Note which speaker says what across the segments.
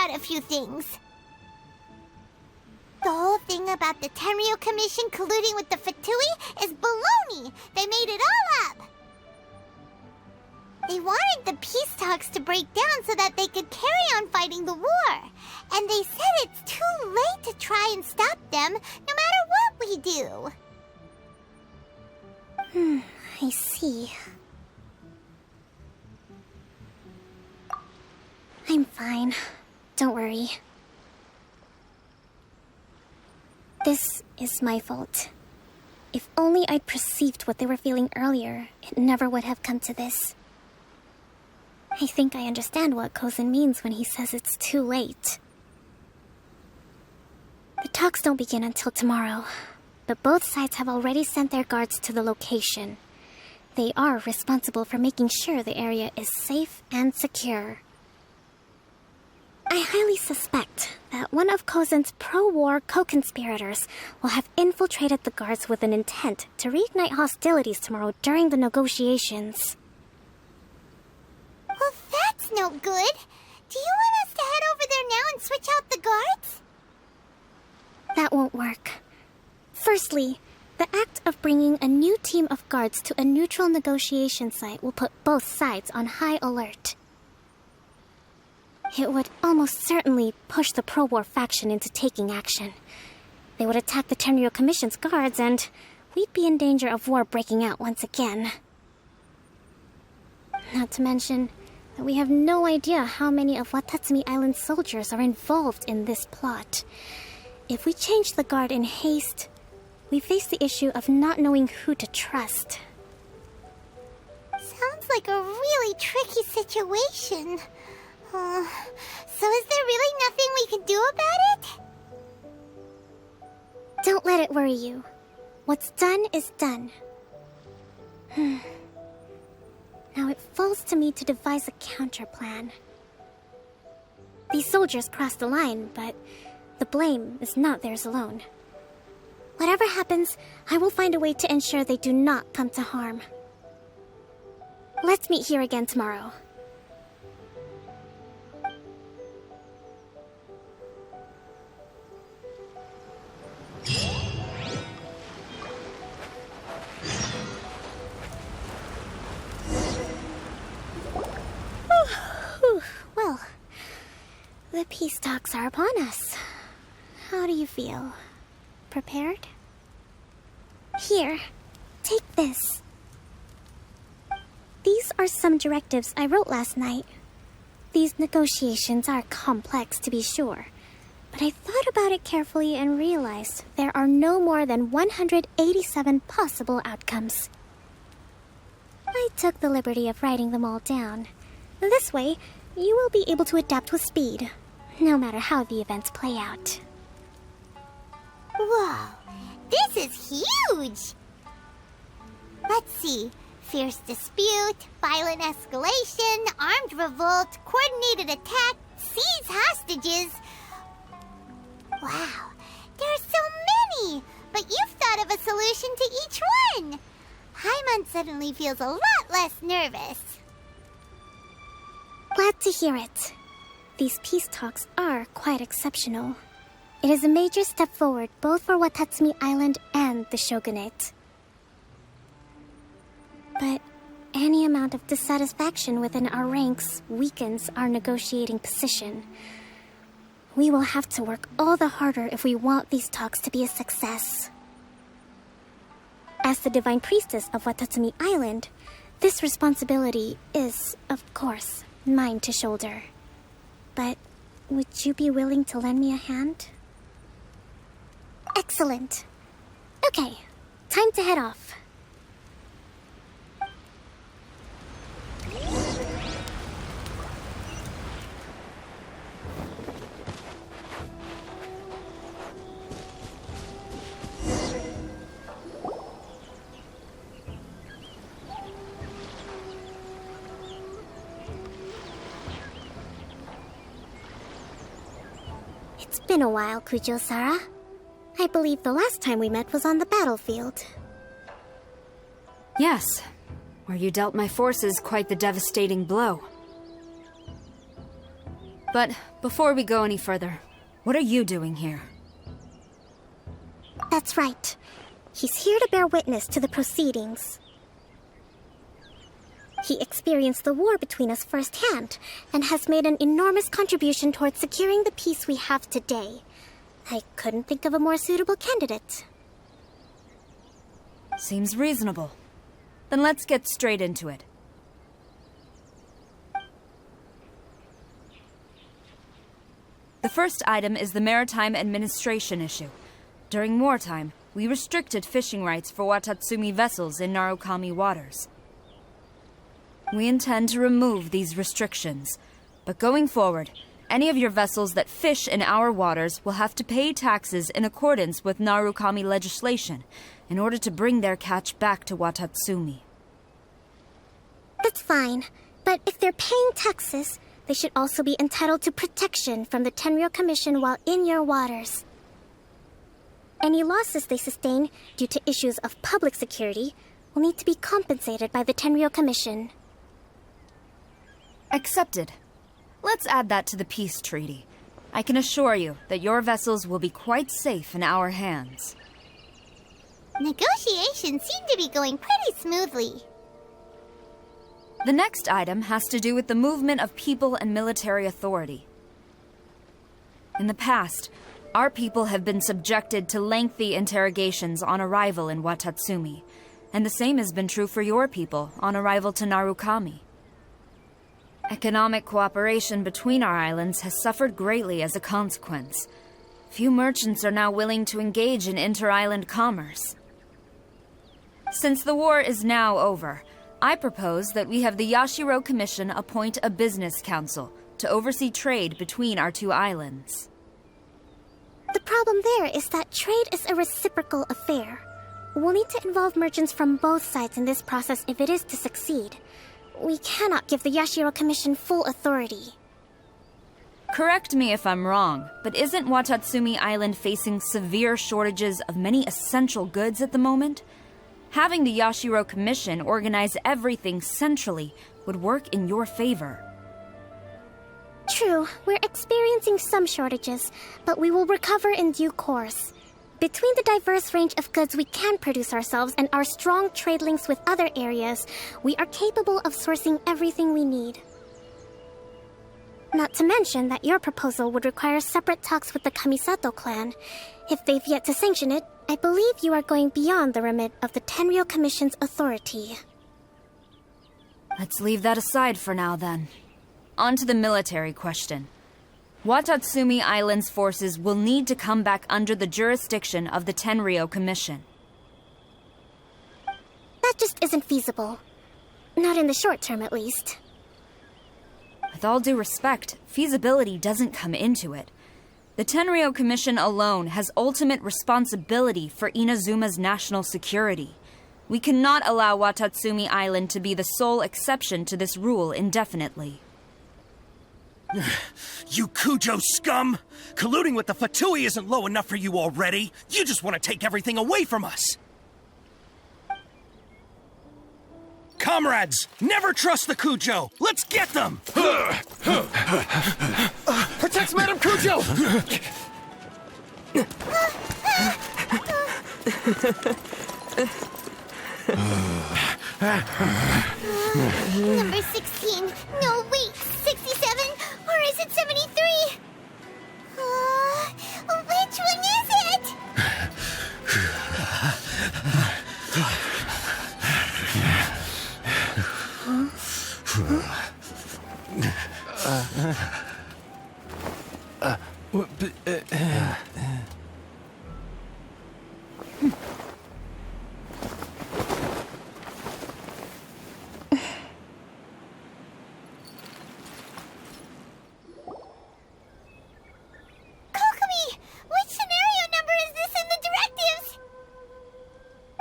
Speaker 1: out a few things. The whole thing about the Tenryu Commission colluding with the Fatui is baloney! They made it all up! They wanted the peace talks to break down so that they could carry on fighting the war. And they said it's too late to try and stop them, no matter what we do.
Speaker 2: I see. I'm fine. Don't worry. This is my fault. If only I'd perceived what they were feeling earlier, it never would have come to this. I think I understand what Kozen means when he says it's too late. The talks don't begin until tomorrow, but both sides have already sent their guards to the location. They are responsible for making sure the area is safe and secure. I highly suspect that one of Kozen's pro-war co-conspirators will have infiltrated the guards with an intent to reignite hostilities tomorrow during the negotiations.
Speaker 1: Well, that's no good. Do you want us to head over there now and switch out the guards?
Speaker 2: That won't work. Firstly, the act of bringing a new team of guards to a neutral negotiation site will put both sides on high alert. It would almost certainly push the pro-war faction into taking action. They would attack the Tenryu Commission's guards, and we'd be in danger of war breaking out once again. Not to mention that we have no idea how many of Watatsumi Island's soldiers are involved in this plot. If we change the guard in haste, we face the issue of not knowing who to trust.
Speaker 1: Sounds like a really tricky situation. So is there really nothing we can do about it?
Speaker 2: Don't let it worry you. What's done is done. Now it falls to me to devise a counter-plan. These soldiers crossed the line, but the blame is not theirs alone. Whatever happens, I will find a way to ensure they do not come to harm. Let's meet here again tomorrow. Well, the peace talks are upon us. How do you feel? Prepared? Here, take this. These are some directives I wrote last night. These negotiations are complex, to be sure, but I thought about it carefully and realized there are no more than 187 possible outcomes. I took the liberty of writing them all down. This way, you will be able to adapt with speed, no matter how the events play out.
Speaker 1: Whoa, this is huge! Let's see. Fierce dispute, violent escalation, armed revolt, coordinated attack, seize hostages. Wow, there are so many! But you've thought of a solution to each one! Paimon suddenly feels a lot less nervous.
Speaker 2: Glad to hear it. These peace talks are quite exceptional. It is a major step forward both for Watatsumi Island and the Shogunate. But any amount of dissatisfaction within our ranks weakens our negotiating position. We will have to work all the harder if we want these talks to be a success. As the Divine Priestess of Watatsumi Island, this responsibility is, of course, mine to shoulder. But would you be willing to lend me a hand? Excellent. Okay, time to head off. It's been a while, Kujo Sara. I believe the last time we met was on the battlefield.
Speaker 3: Yes, where you dealt my forces quite the devastating blow. But before we go any further, what are you doing here?
Speaker 2: That's right. He's here to bear witness to the proceedings. He experienced the war between us firsthand, and has made an enormous contribution towards securing the peace we have today. I couldn't think of a more suitable candidate.
Speaker 3: Seems reasonable. Then let's get straight into it. The first item is the maritime administration issue. During wartime, we restricted fishing rights for Watatsumi vessels in Narukami waters. We intend to remove these restrictions, but going forward, any of your vessels that fish in our waters will have to pay taxes in accordance with Narukami legislation in order to bring their catch back to Watatsumi.
Speaker 2: That's fine, but if they're paying taxes, they should also be entitled to protection from the Tenryou Commission while in your waters. Any losses they sustain due to issues of public security will need to be compensated by the Tenryou Commission.
Speaker 3: Accepted. Let's add that to the peace treaty. I can assure you that your vessels will be quite safe in our hands.
Speaker 1: Negotiations seem to be going pretty smoothly.
Speaker 3: The next item has to do with the movement of people and military authority. In the past, our people have been subjected to lengthy interrogations on arrival in Watatsumi, and the same has been true for your people on arrival to Narukami. Economic cooperation between our islands has suffered greatly as a consequence. Few merchants are now willing to engage in inter-island commerce. Since the war is now over, I propose that we have the Yashiro Commission appoint a business council to oversee trade between our two islands.
Speaker 2: The problem there is that trade is a reciprocal affair. We'll need to involve merchants from both sides in this process if it is to succeed. We cannot give the Yashiro Commission full authority.
Speaker 3: Correct me if I'm wrong, but isn't Watatsumi Island facing severe shortages of many essential goods at the moment? Having the Yashiro Commission organize everything centrally would work in your favor.
Speaker 2: True, we're experiencing some shortages, but we will recover in due course. Between the diverse range of goods we can produce ourselves and our strong trade links with other areas, we are capable of sourcing everything we need. Not to mention that your proposal would require separate talks with the Kamisato clan. If they've yet to sanction it, I believe you are going beyond the remit of the Tenryou Commission's authority.
Speaker 3: Let's leave that aside for now, then. On to the military question. Watatsumi Island's forces will need to come back under the jurisdiction of the Tenryou Commission.
Speaker 2: That just isn't feasible. Not in the short term, at least.
Speaker 3: With all due respect, feasibility doesn't come into it. The Tenryou Commission alone has ultimate responsibility for Inazuma's national security. We cannot allow Watatsumi Island to be the sole exception to this rule indefinitely.
Speaker 4: You Kujo scum! Colluding with the Fatui isn't low enough for you already. You just want to take everything away from us. Comrades, never trust the Kujo. Let's get them! Protect Madame Kujo!
Speaker 1: Number 16. No, wait. 67? Or is it 73? Which one is it?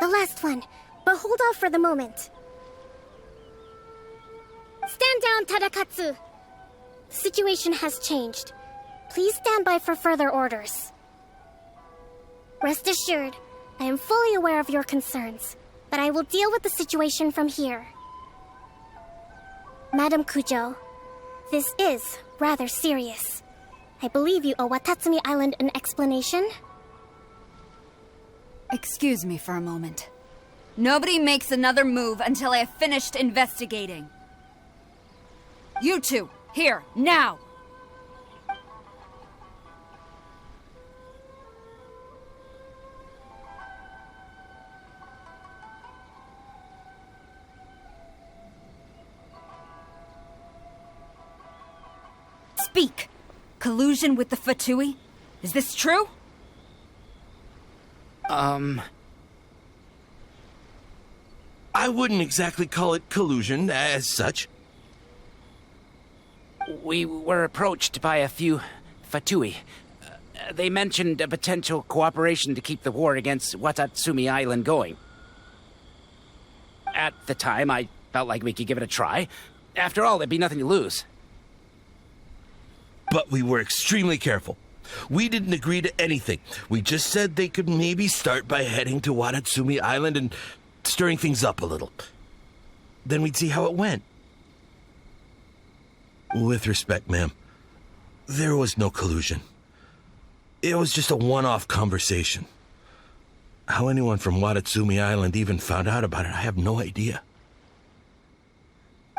Speaker 2: Last one, but hold off for the moment. Stand down, Tadakatsu. The situation has changed. Please stand by for further orders. Rest assured, I am fully aware of your concerns, but I will deal with the situation from here. Madam Kujo, This is rather serious. I believe you owe Watatsumi Island an explanation.
Speaker 3: Excuse me for a moment. Nobody makes another move until I have finished investigating. You two, here, now! Speak! Collusion with the Fatui? Is this true?
Speaker 5: I wouldn't exactly call it collusion as such.
Speaker 6: We were approached by a few Fatui. They mentioned a potential cooperation to keep the war against Watatsumi Island going. At the time, I felt like we could give it a try. After all, there'd be nothing to lose.
Speaker 5: But we were extremely careful. We didn't agree to anything. We just said they could maybe start by heading to Watatsumi Island and stirring things up a little. Then we'd see how it went. With respect, ma'am, there was no collusion. It was just a one-off conversation. How anyone from Watatsumi Island even found out about it, I have no idea.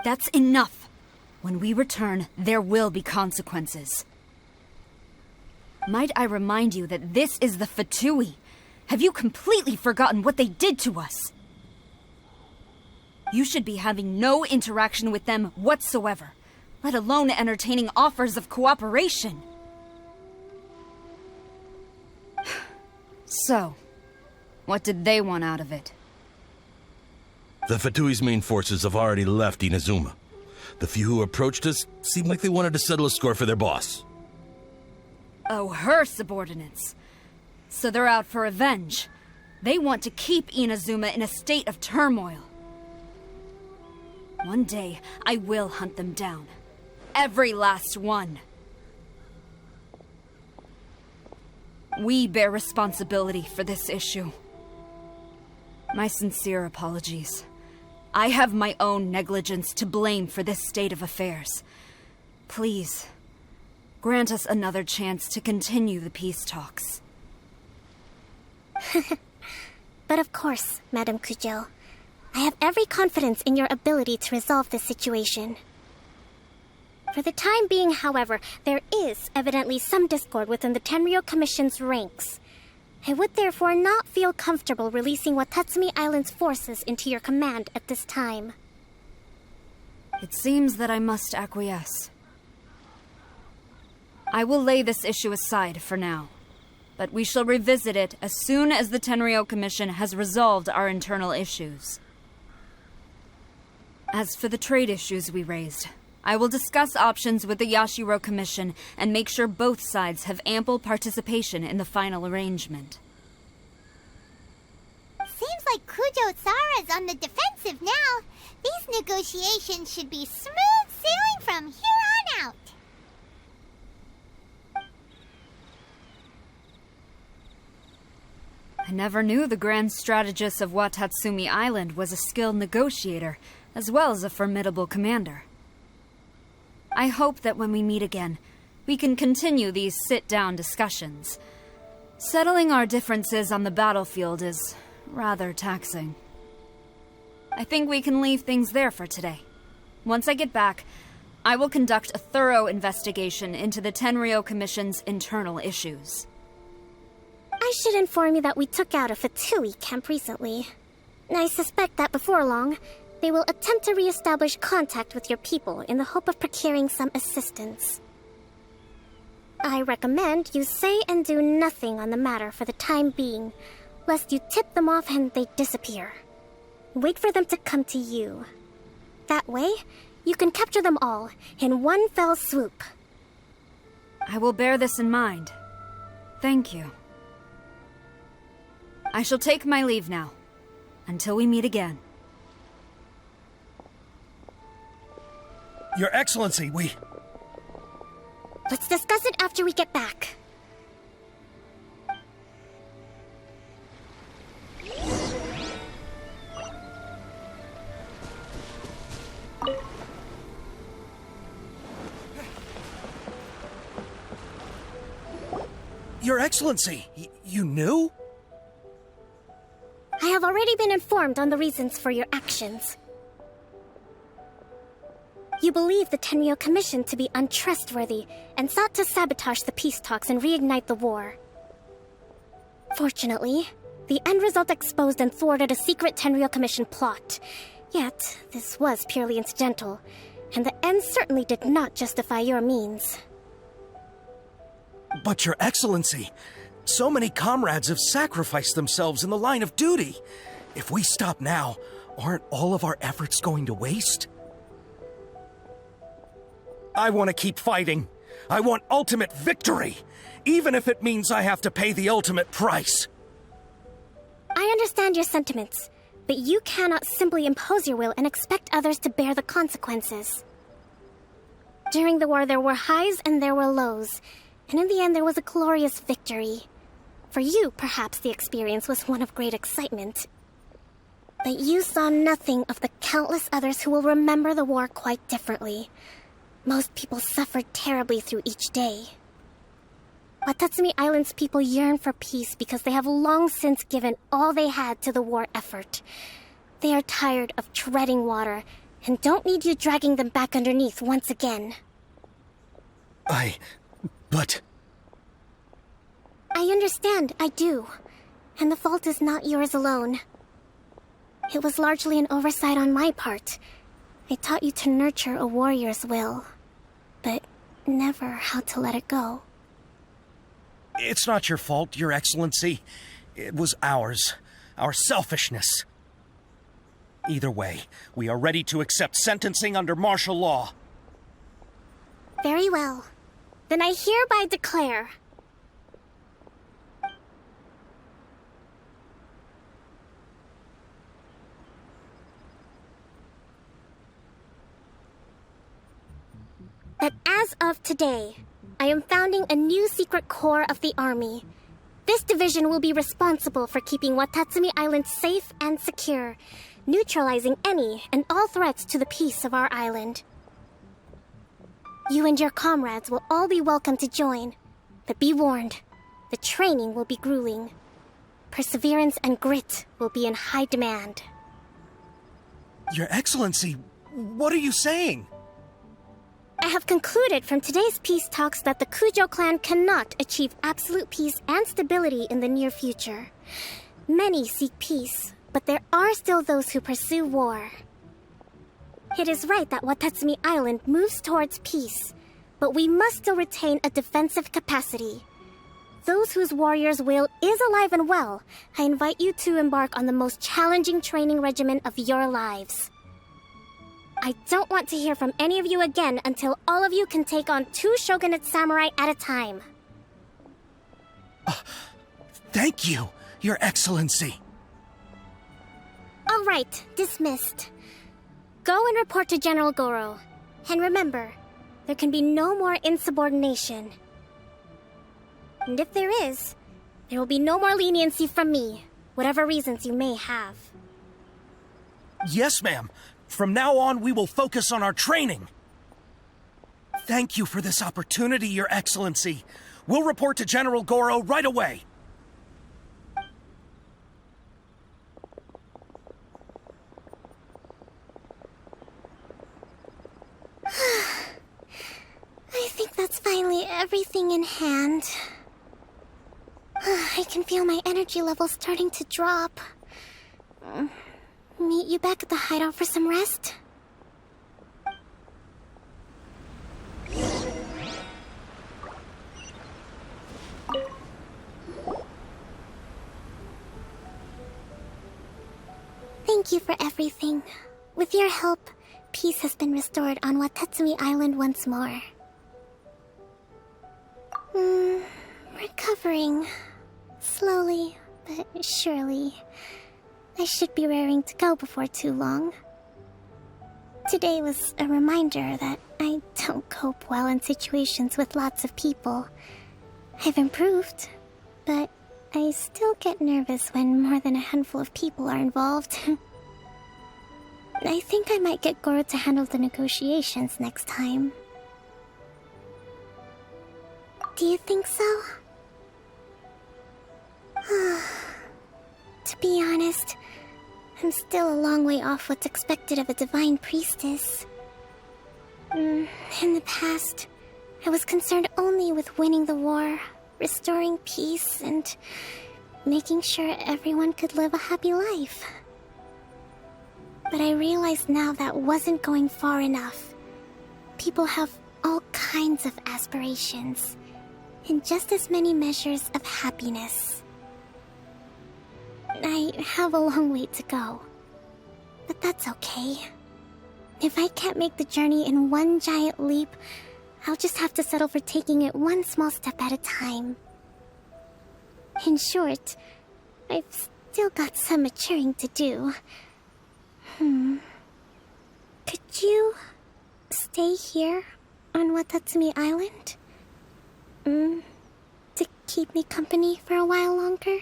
Speaker 3: That's enough. When we return, there will be consequences. Might I remind you that this is the Fatui? Have you completely forgotten what they did to us? You should be having no interaction with them whatsoever, let alone entertaining offers of cooperation. So, what did they want out of it?
Speaker 5: The Fatui's main forces have already left Inazuma. The few who approached us seemed like they wanted to settle a score for their boss.
Speaker 3: Oh, her subordinates. So they're out for revenge. They want to keep Inazuma in a state of turmoil. One day, I will hunt them down. Every last one. We bear responsibility for this issue. My sincere apologies. I have my own negligence to blame for this state of affairs. Please, grant us another chance to continue the peace talks.
Speaker 2: But of course, Madame Kujo. I have every confidence in your ability to resolve this situation. For the time being, however, there is evidently some discord within the Tenryou Commission's ranks. I would therefore not feel comfortable releasing Watatsumi Island's forces into your command at this time.
Speaker 3: It seems that I must acquiesce. I will lay this issue aside for now, but we shall revisit it as soon as the Tenryou Commission has resolved our internal issues. As for the trade issues we raised, I will discuss options with the Yashiro Commission and make sure both sides have ample participation in the final arrangement.
Speaker 1: Seems like Kujo Sara's on the defensive now. These negotiations should be smooth sailing from here on out.
Speaker 3: I never knew the grand strategist of Watatsumi Island was a skilled negotiator, as well as a formidable commander. I hope that when we meet again, we can continue these sit-down discussions. Settling our differences on the battlefield is rather taxing. I think we can leave things there for today. Once I get back, I will conduct a thorough investigation into the Tenryou Commission's internal issues.
Speaker 2: I should inform you that we took out a Fatui camp recently. I suspect that before long, they will attempt to re-establish contact with your people in the hope of procuring some assistance. I recommend you say and do nothing on the matter for the time being, lest you tip them off and they disappear. Wait for them to come to you. That way, you can capture them all in one fell swoop.
Speaker 3: I will bear this in mind. Thank you. I shall take my leave now, until we meet again.
Speaker 4: Your Excellency,
Speaker 2: Let's discuss it after we get back.
Speaker 4: Your Excellency, you knew?
Speaker 2: I have already been informed on the reasons for your actions. You believe the Tenryou Commission to be untrustworthy and sought to sabotage the peace talks and reignite the war. Fortunately, the end result exposed and thwarted a secret Tenryou Commission plot. Yet, this was purely incidental, and the end certainly did not justify your means.
Speaker 4: But Your Excellency, so many comrades have sacrificed themselves in the line of duty. If we stop now, aren't all of our efforts going to waste? I want to keep fighting. I want ultimate victory, even if it means I have to pay the ultimate price.
Speaker 2: I understand your sentiments, but you cannot simply impose your will and expect others to bear the consequences. During the war, there were highs and there were lows, and in the end there was a glorious victory. For you, perhaps the experience was one of great excitement. But you saw nothing of the countless others who will remember the war quite differently. Most people suffered terribly through each day. Watatsumi Island's people yearn for peace because they have long since given all they had to the war effort. They are tired of treading water and don't need you dragging them back underneath once again.
Speaker 4: But...
Speaker 2: I understand, I do. And the fault is not yours alone. It was largely an oversight on my part. I taught you to nurture a warrior's will, but never how to let it go.
Speaker 4: It's not your fault, Your Excellency. It was ours. Our selfishness. Either way, we are ready to accept sentencing under martial law.
Speaker 2: Very well. Then I hereby declare... that as of today, I am founding a new secret corps of the army. This division will be responsible for keeping Watatsumi Island safe and secure, neutralizing any and all threats to the peace of our island. You and your comrades will all be welcome to join, but be warned, the training will be grueling. Perseverance and grit will be in high demand.
Speaker 4: Your Excellency, what are you saying?
Speaker 2: I have concluded from today's peace talks that the Kujo clan cannot achieve absolute peace and stability in the near future. Many seek peace, but there are still those who pursue war. It is right that Watatsumi Island moves towards peace, but we must still retain a defensive capacity. Those whose warrior's will is alive and well, I invite you to embark on the most challenging training regimen of your lives. I don't want to hear from any of you again until all of you can take on 2 shogunate samurai at a time.
Speaker 4: Thank you, Your Excellency.
Speaker 2: All right, dismissed. Go and report to General Goro. And remember, there can be no more insubordination. And if there is, there will be no more leniency from me, whatever reasons you may have.
Speaker 4: Yes, ma'am. From now on, we will focus on our training. Thank you for this opportunity, Your Excellency. We'll report to General Goro right away.
Speaker 2: I think that's finally everything in hand. I can feel my energy levels starting to drop. Meet you back at the hideout for some rest? Thank you for everything. With your help, peace has been restored on Watatsumi Island once more. Recovering. Slowly, but surely. I should be raring to go before too long. Today was a reminder that I don't cope well in situations with lots of people. I've improved, but I still get nervous when more than a handful of people are involved. I think I might get Goro to handle the negotiations next time. Do you think so? To be honest, I'm still a long way off what's expected of a divine priestess. In the past, I was concerned only with winning the war, restoring peace, and making sure everyone could live a happy life. But I realize now that wasn't going far enough. People have all kinds of aspirations, and just as many measures of happiness. I have a long way to go, but that's okay. If I can't make the journey in one giant leap, I'll just have to settle for taking it one small step at a time. In short, I've still got some maturing to do. Could you stay here on Watatsumi Island? To keep me company for a while longer?